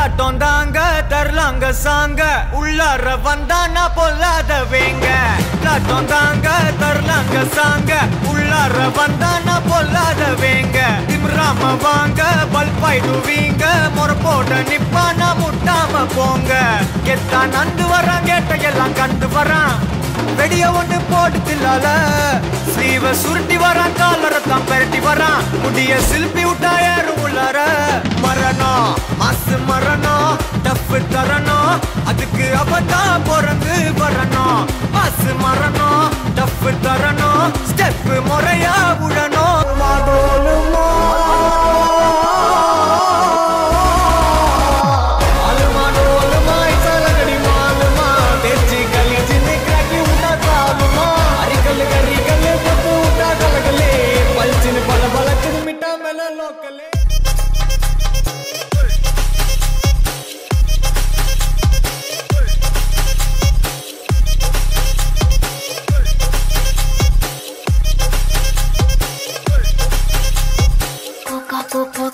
காட்டும் தாங்க தரலாங்க சாங்க உள்ளார வந்தானா பொல்லாத வேங்க காட்டும் தாங்க தரலாங்க சாங்க உள்ளார வந்தானா பொல்லாத வேங்க திம்ராம வாங்க பல்பாயிடுவீங்க முறப்போட நிப்பானா முட்டாம போங்க கெத்தான் நந்து வரான் கேட்டையெல்லாம் கண்டு வரான் வெடிய ஒண்ணு போட்டு தில்லால ஸ்லீவ சுருட்டி வரான் காலரத்தான் பெரட்டி வரான் முடிய சில்பி விட்டா ஏறும் உள்ளார மரணம் மாசு மரணம் டஃப் தரணும் அதுக்கு அவதான் பிறந்து வரணும் மாசு மரணம் டஃப் தரணும் ஸ்டெப் முறையா விடணும்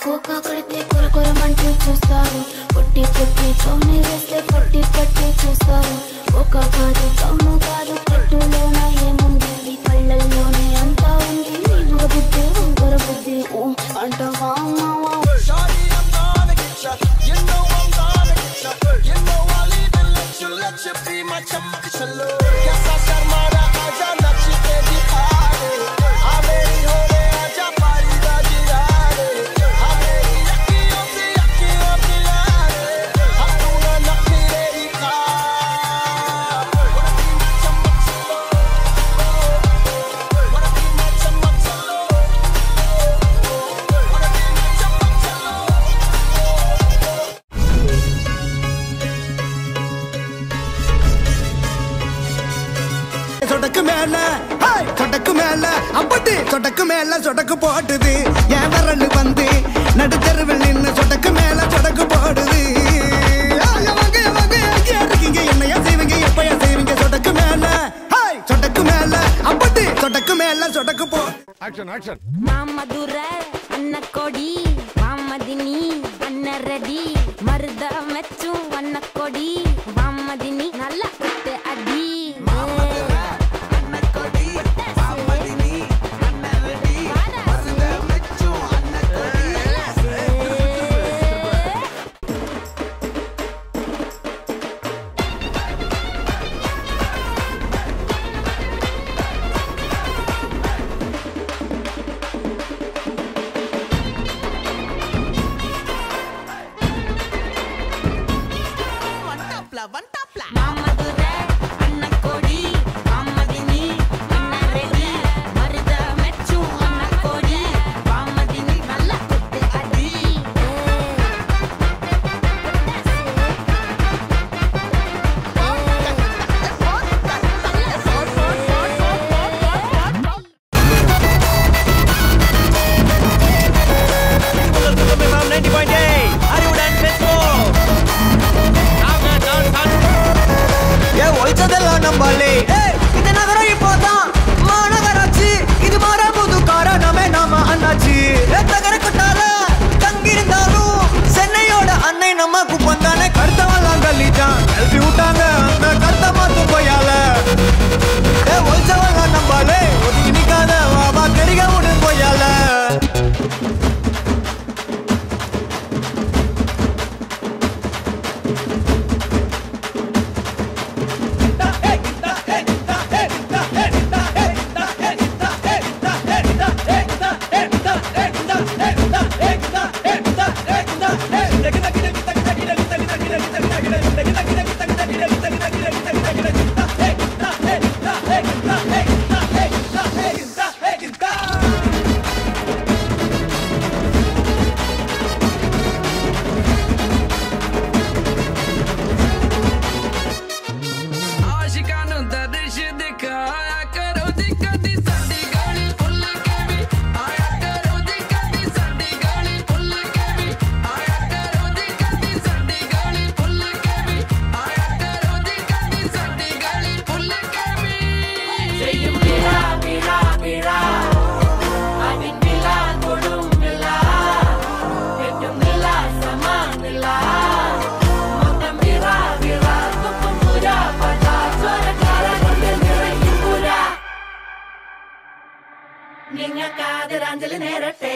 కోకా కొడితే కొరకొరమంటూ చూస్తారు పొట్టి పొట్టి కౌని వేస్తే పట్టి పట్టి చూస్తారు ఒక కాదు కౌను కాదు కట్టులోన ఏముంది ఈ కళ్ళల్లోనే అంతా ఉంది నీనుగ బుద్ధి వంకర బుద్ధి అంటావా சொடக்கு மேல அப்படி சொடக்கு மேல சொடக்கு போட்டுது என் வரல் வந்து நடுத்தருவில் நின்று சொடக்கு மேல சொடக்கு போடுது இருக்கீங்க என்னையா செய்வீங்க எப்பயா செய்வீங்க சொடக்கு மேல அப்படி சொடக்கு மேல சொடக்கு போ மாமதுர அண்ண கொடி மாமதினி அண்ண ரெடி மருத மெச்சும் அண்ண கொடி மாமதினி நல்லா விட்டு அடி നിങ്ങൾക്കാതിരാഞ്ജലി നേരട്ടെ